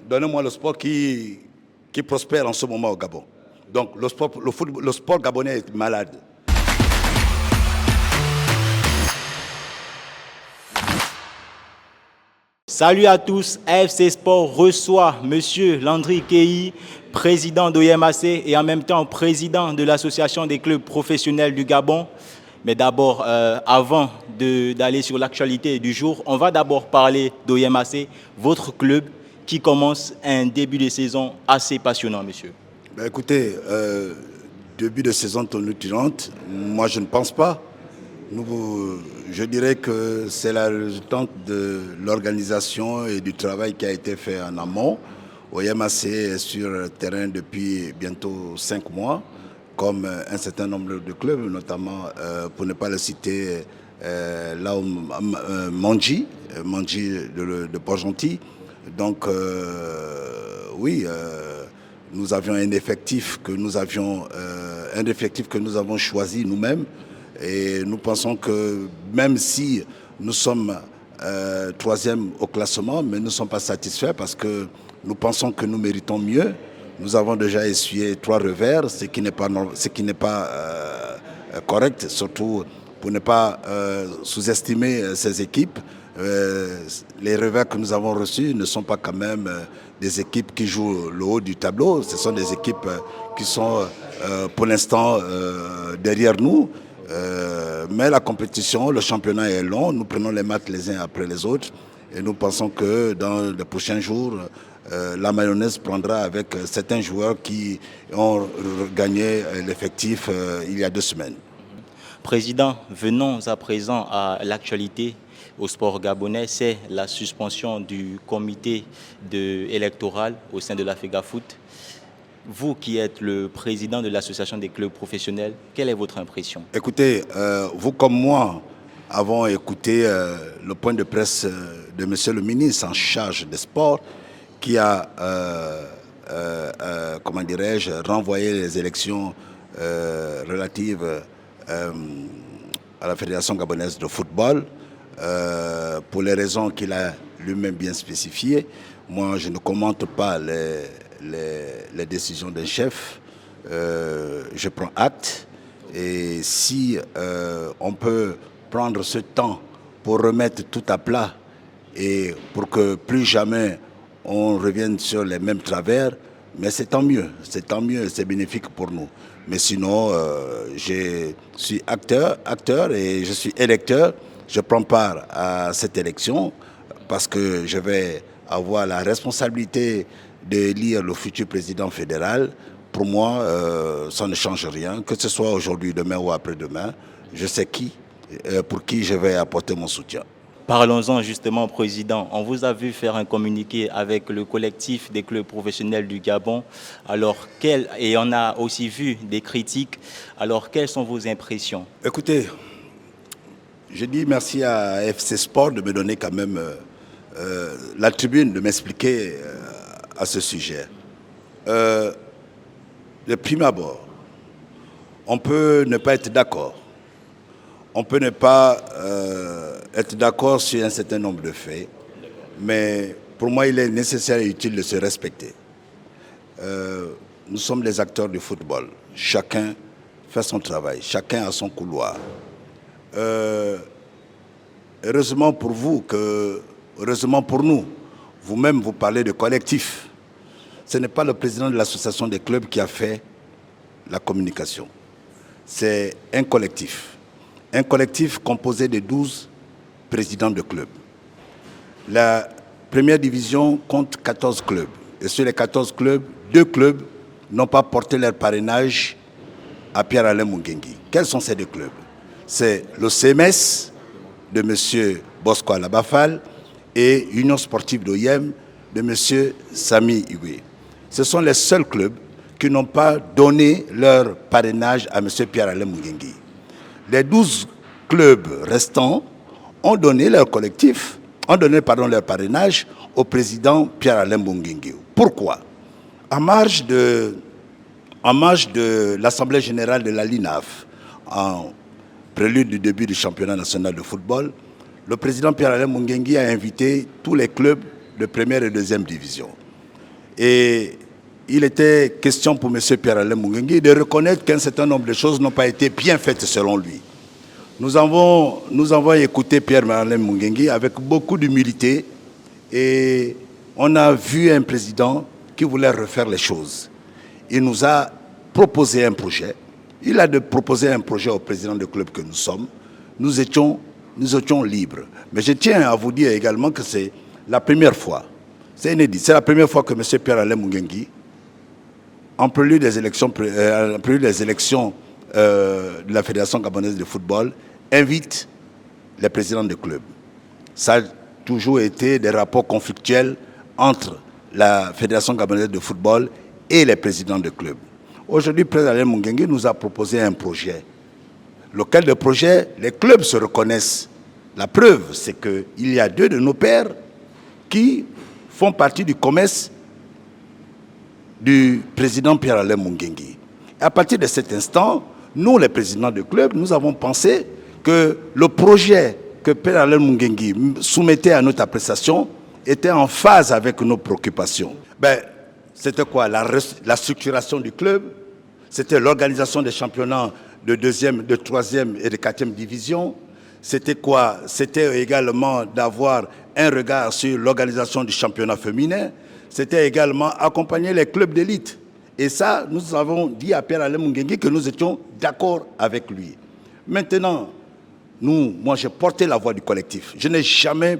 donnez-moi le sport qui prospère en ce moment au Gabon. Donc le sport gabonais est malade. Salut à tous, AFC Sport reçoit Monsieur Landry Kehi, président d'OYMAC et en même temps président de l'Association des clubs professionnels du Gabon. Mais d'abord, avant d'aller sur l'actualité du jour, on va d'abord parler d'OYMAC, votre club qui commence un début de saison assez passionnant, monsieur. Écoutez, début de saison tonitruante, moi je ne pense pas. Je dirais que c'est la résultante de l'organisation et du travail qui a été fait en amont. OYMAC est sur le terrain depuis bientôt 5 mois, comme un certain nombre de clubs, notamment, pour ne pas le citer, là où Mandji de Port-Gentil. Donc, oui, nous avions un effectif que nous avons choisi nous-mêmes. Et nous pensons que même si nous sommes troisième au classement, mais nous ne sommes pas satisfaits parce que nous pensons que nous méritons mieux. Nous avons déjà essuyé 3 revers, ce qui n'est pas correct, surtout pour ne pas sous-estimer ces équipes. Les revers que nous avons reçus ne sont pas quand même des équipes qui jouent le haut du tableau. Ce sont des équipes qui sont pour l'instant derrière nous. Mais la compétition, le championnat est long. Nous prenons les matchs les uns après les autres. Et nous pensons que dans les prochains jours, la mayonnaise prendra avec certains joueurs qui ont gagné l'effectif il y a 2 semaines. Président, venons à présent à l'actualité au sport gabonais. C'est la suspension du comité électoral au sein de la FEGAFOOT. Vous qui êtes le président de l'association des clubs professionnels, quelle est votre impression? Écoutez, vous comme moi avons écouté le point de presse de monsieur le ministre en charge des sports qui a, comment dirais-je, renvoyé les élections relatives à la Fédération gabonaise de football pour les raisons qu'il a lui-même bien spécifiées. Moi, je ne commente pas les décisions d'un chef. Je prends acte. Et si on peut prendre ce temps pour remettre tout à plat et pour que plus jamais on revienne sur les mêmes travers, mais c'est tant mieux, c'est bénéfique pour nous. Mais sinon, je suis acteur et je suis électeur. Je prends part à cette élection parce que je vais avoir la responsabilité d'élire le futur président fédéral. Pour moi, ça ne change rien, que ce soit aujourd'hui, demain ou après-demain. Je sais pour qui je vais apporter mon soutien. Parlons-en justement, Président. On vous a vu faire un communiqué avec le collectif des clubs professionnels du Gabon. Et on a aussi vu des critiques. Alors, quelles sont vos impressions? Écoutez, je dis merci à FC Sport de me donner quand même la tribune, de m'expliquer à ce sujet. De prime abord, on peut ne pas être d'accord. On peut ne pas être d'accord sur un certain nombre de faits, mais pour moi, il est nécessaire et utile de se respecter. Nous sommes les acteurs du football. Chacun fait son travail, chacun a son couloir. Heureusement pour vous, heureusement pour nous, vous-même vous parlez de collectif. Ce n'est pas le président de l'association des clubs qui a fait la communication. C'est un collectif. Un collectif composé de 12 présidents de clubs. La première division compte 14 clubs. Et sur les 14 clubs, 2 clubs n'ont pas porté leur parrainage à Pierre-Alain Mungengi. Quels sont ces 2 clubs? C'est le CMS de M. Bosco Alabafal et Union sportive d'OYM de M. Sami Iwe. Ce sont les seuls clubs qui n'ont pas donné leur parrainage à M. Pierre-Alain Mungengi. Les 12 clubs restants ont donné leur parrainage au président Pierre-Alain Mungengi. Pourquoi? En marge de l'Assemblée générale de la LINAF, en prélude du début du championnat national de football, le président Pierre-Alain Mungengi a invité tous les clubs de première et deuxième division. Et il était question pour M. Pierre-Alain Mungengui de reconnaître qu'un certain nombre de choses n'ont pas été bien faites selon lui. Nous avons écouté Pierre-Alain Mungengui avec beaucoup d'humilité et on a vu un président qui voulait refaire les choses. Il nous a proposé un projet. Il a proposé un projet au président du club que nous sommes. Nous étions libres. Mais je tiens à vous dire également que c'est la première fois, c'est inédit, c'est la première fois que M. Pierre-Alain Mungengui, en prélude des élections, de la Fédération gabonaise de football, invite les présidents de clubs. Ça a toujours été des rapports conflictuels entre la Fédération gabonaise de football et les présidents de clubs. Aujourd'hui, le président Alain Mungengui nous a proposé un projet. Lequel de projet, les clubs se reconnaissent. La preuve, c'est qu'il y a 2 de nos pères qui font partie du commerce du président Pierre-Alain Mungengui. Et à partir de cet instant, nous, les présidents de club, nous avons pensé que le projet que Pierre-Alain Mungengui soumettait à notre appréciation était en phase avec nos préoccupations. C'était quoi? La structuration du club, c'était l'organisation des championnats de 2e, de 3e et de 4e division. C'était quoi? C'était également d'avoir un regard sur l'organisation du championnat féminin. C'était également accompagner les clubs d'élite. Et ça, nous avons dit à Pierre-Alain Mungengui que nous étions d'accord avec lui. Maintenant, moi j'ai porté la voix du collectif. Je n'ai jamais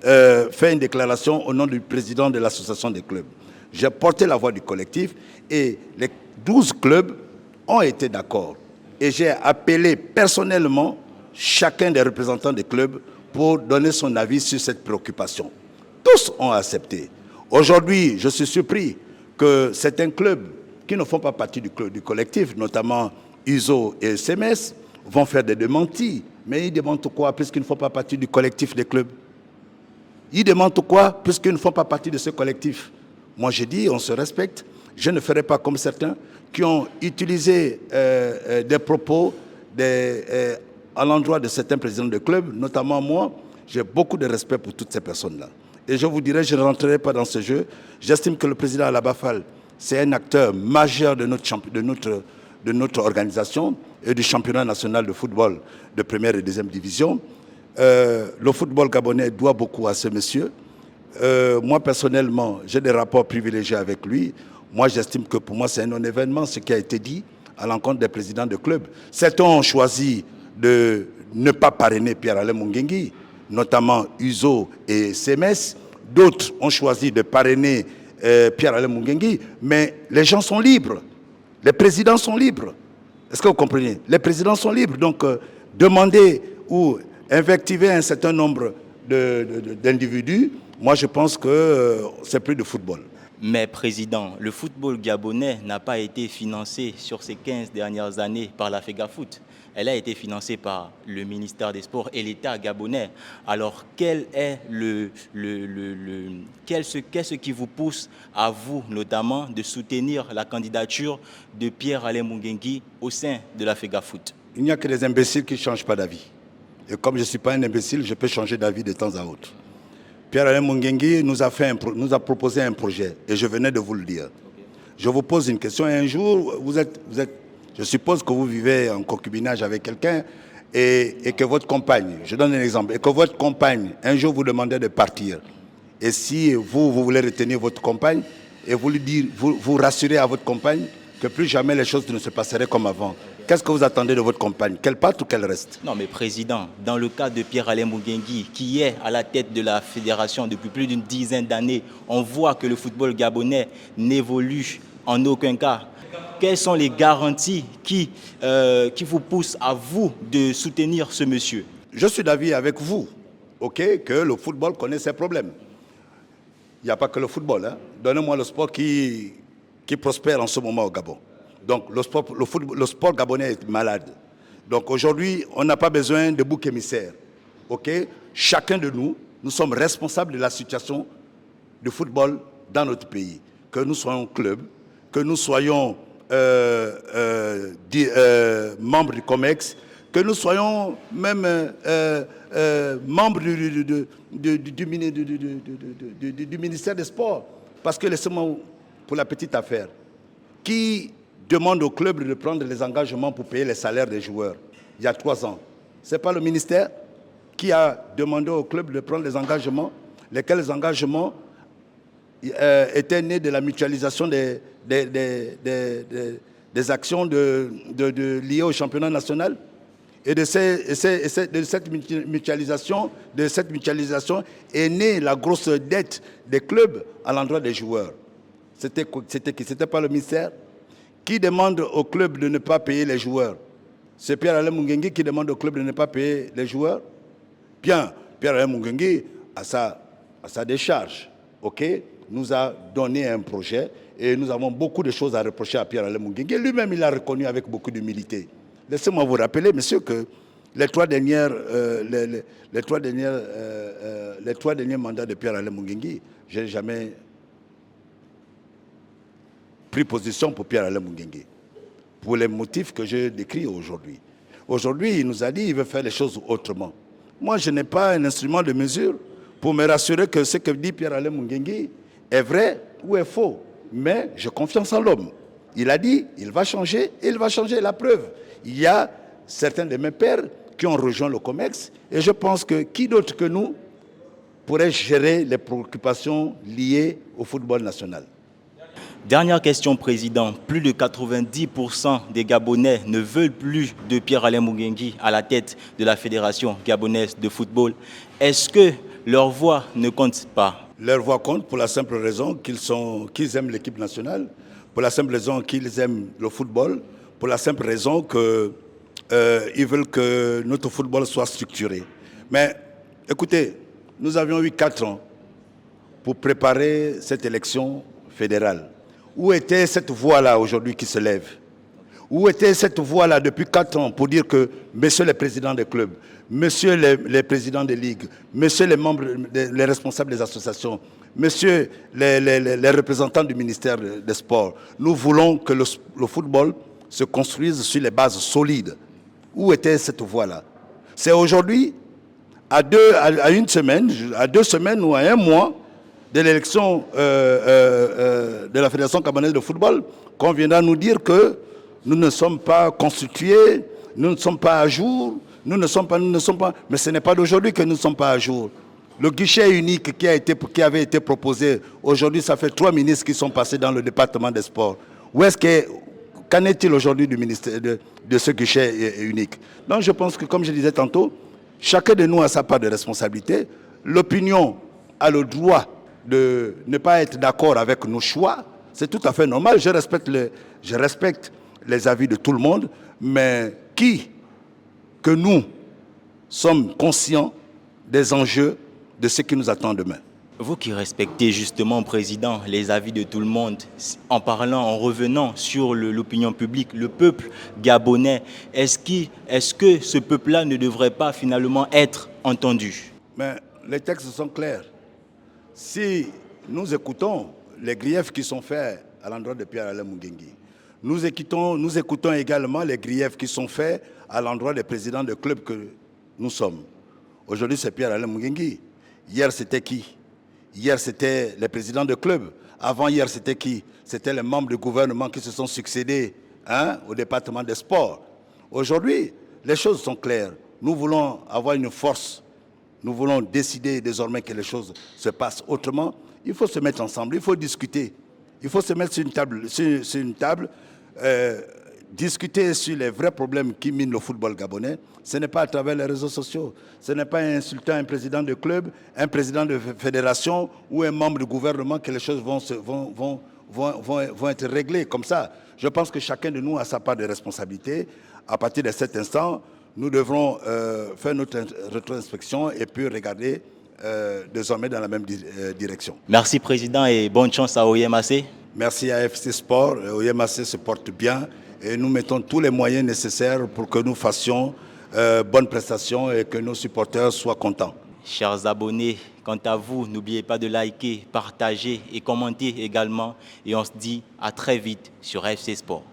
fait une déclaration au nom du président de l'association des clubs. J'ai porté la voix du collectif et les 12 clubs ont été d'accord. Et j'ai appelé personnellement chacun des représentants des clubs pour donner son avis sur cette préoccupation. Tous ont accepté. Aujourd'hui, je suis surpris que certains clubs qui ne font pas partie du collectif, notamment USO et CMS, vont faire des démentis. Mais ils démentent quoi puisqu'ils ne font pas partie du collectif des clubs? Ils démentent quoi puisqu'ils ne font pas partie de ce collectif? Moi, j'ai dit, on se respecte. Je ne ferai pas comme certains qui ont utilisé des propos à l'endroit de certains présidents de clubs, notamment moi. J'ai beaucoup de respect pour toutes ces personnes-là. Et je vous dirais, je ne rentrerai pas dans ce jeu. J'estime que le président Alabafal, c'est un acteur majeur de notre organisation et du championnat national de football de première et deuxième division. Le football gabonais doit beaucoup à ce monsieur. Moi, personnellement, j'ai des rapports privilégiés avec lui. Moi, j'estime que pour moi, c'est un non-événement, ce qui a été dit à l'encontre des présidents de clubs. Certains ont choisi de ne pas parrainer Pierre-Alain Mungengui, notamment USO et CMS. D'autres ont choisi de parrainer Pierre-Alain Mungengui. Mais les gens sont libres. Les présidents sont libres. Est-ce que vous comprenez? Les présidents sont libres. Donc, demander ou invectiver un certain nombre d'individus, moi, je pense que c'est plus de football. Mais président, le football gabonais n'a pas été financé sur ces 15 dernières années par la FEGAFOOT. Elle a été financée par le ministère des Sports et l'État gabonais. Alors, qu'est-ce qui vous pousse à vous, notamment, de soutenir la candidature de Pierre-Alain Mungengui au sein de la FEGAFOOT? Il n'y a que des imbéciles qui ne changent pas d'avis. Et comme je ne suis pas un imbécile, je peux changer d'avis de temps à autre. Pierre-Alain Mungengui nous a proposé un projet, et je venais de vous le dire. Je vous pose une question. Un jour, je suppose que vous vivez en concubinage avec quelqu'un et que votre compagne, je donne un exemple, et que votre compagne, un jour, vous demandez de partir. Et si vous voulez retenir votre compagne, et vous rassurez à votre compagne que plus jamais les choses ne se passeraient comme avant. Qu'est-ce que vous attendez de votre compagne? Qu'elle parte ou qu'elle reste? Non, mais président, dans le cas de Pierre-Alain Mungengui, qui est à la tête de la fédération depuis plus d'une dizaine d'années, on voit que le football gabonais n'évolue en aucun cas. Quelles sont les garanties qui vous poussent à vous de soutenir ce monsieur? Je suis d'avis avec vous, que le football connaît ses problèmes. Il n'y a pas que le football. Hein. Donnez-moi le sport qui prospère en ce moment au Gabon. Donc le sport gabonais est malade. Donc aujourd'hui, on n'a pas besoin de bouc émissaire. Chacun de nous, nous sommes responsables de la situation du football dans notre pays. Que nous soyons club, que nous soyons membres du COMEX, que nous soyons même membres du ministère des Sports. Parce que laissez-moi pour la petite affaire, qui demande au club de prendre les engagements pour payer les salaires des joueurs il y a 3 ans. Ce n'est pas le ministère qui a demandé au club de prendre les engagements, lesquels engagements étaient nés de la mutualisation des actions liées au championnat national. Et de cette mutualisation est née la grosse dette des clubs à l'endroit des joueurs. C'était qui? C'était pas le ministère qui demande au club de ne pas payer les joueurs. C'est Pierre-Alain Mungengui qui demande au club de ne pas payer les joueurs. Bien, Pierre-Alain Mungengui, à sa décharge, nous a donné un projet et nous avons beaucoup de choses à reprocher à Pierre-Alain Mungengui. Lui-même, il l'a reconnu avec beaucoup d'humilité. Laissez-moi vous rappeler, monsieur, que les trois derniers mandats de Pierre-Alain Mungengui, je n'ai jamais pris position pour Pierre-Alain Mungengui, pour les motifs que je décris aujourd'hui. Aujourd'hui, il nous a dit qu'il veut faire les choses autrement. Moi, je n'ai pas un instrument de mesure pour me rassurer que ce que dit Pierre-Alain Mungengui est vrai ou est faux. Mais j'ai confiance en l'homme. Il a dit, il va changer, et il va changer. La preuve, il y a certains de mes pairs qui ont rejoint le COMEX, et je pense que qui d'autre que nous pourrait gérer les préoccupations liées au football national. Dernière question, Président. Plus de 90% des Gabonais ne veulent plus de Pierre-Alain Mungengui à la tête de la Fédération gabonaise de football. Est-ce que leur voix ne compte pas? Leur voix compte pour la simple raison qu'ils aiment l'équipe nationale, pour la simple raison qu'ils aiment le football, pour la simple raison qu'ils veulent que notre football soit structuré. Mais écoutez, nous avions eu 4 ans pour préparer cette élection fédérale. Où était cette voix-là aujourd'hui qui se lève? Où était cette voix-là depuis 4 ans pour dire que messieurs les présidents des clubs, messieurs les présidents des ligues, messieurs les membres, les responsables des associations, messieurs les représentants du ministère des Sports, nous voulons que le football se construise sur les bases solides. Où était cette voix-là? C'est aujourd'hui, à 2 semaines ou à 1 mois de l'élection de la Fédération gabonaise de football, qu'on viendra nous dire que nous ne sommes pas constitués, nous ne sommes pas à jour, nous ne sommes pas. Mais ce n'est pas d'aujourd'hui que nous ne sommes pas à jour. Le guichet unique qui avait été proposé, aujourd'hui, ça fait 3 ministres qui sont passés dans le département des sports. Qu'en est-il aujourd'hui du ministère de ce guichet unique? Donc je pense que, comme je disais tantôt, chacun de nous a sa part de responsabilité. L'opinion a le droit de ne pas être d'accord avec nos choix. C'est tout à fait normal. Je respecte les avis de tout le monde, mais que nous sommes conscients des enjeux de ce qui nous attend demain. Vous qui respectez justement, Président, les avis de tout le monde, en revenant sur l'opinion publique, le peuple gabonais, est-ce que ce peuple-là ne devrait pas finalement être entendu? Mais les textes sont clairs. Si nous écoutons les griefs qui sont faits à l'endroit de Pierre-Alain Mungengui, nous écoutons également les griefs qui sont faits à l'endroit des présidents de clubs que nous sommes. Aujourd'hui, c'est Pierre-Alain Mungengui. Hier, c'était qui? Hier, c'était les présidents de clubs. Avant-hier, c'était qui? C'était les membres du gouvernement qui se sont succédés au département des sports. Aujourd'hui, les choses sont claires. Nous voulons avoir une force. Nous voulons décider désormais que les choses se passent autrement. Il faut se mettre ensemble, il faut discuter. Il faut se mettre sur une table, discuter sur les vrais problèmes qui minent le football gabonais. Ce n'est pas à travers les réseaux sociaux. Ce n'est pas en insultant un président de club, un président de fédération ou un membre du gouvernement que les choses vont être réglées comme ça. Je pense que chacun de nous a sa part de responsabilité. À partir de cet instant, nous devrons faire notre rétrospection et puis regarder désormais dans la même direction. Merci, Président, et bonne chance à OYMAC. Merci à FC Sport. OYMAC se porte bien et nous mettons tous les moyens nécessaires pour que nous fassions bonnes prestations et que nos supporters soient contents. Chers abonnés, quant à vous, n'oubliez pas de liker, partager et commenter également. Et on se dit à très vite sur FC Sport.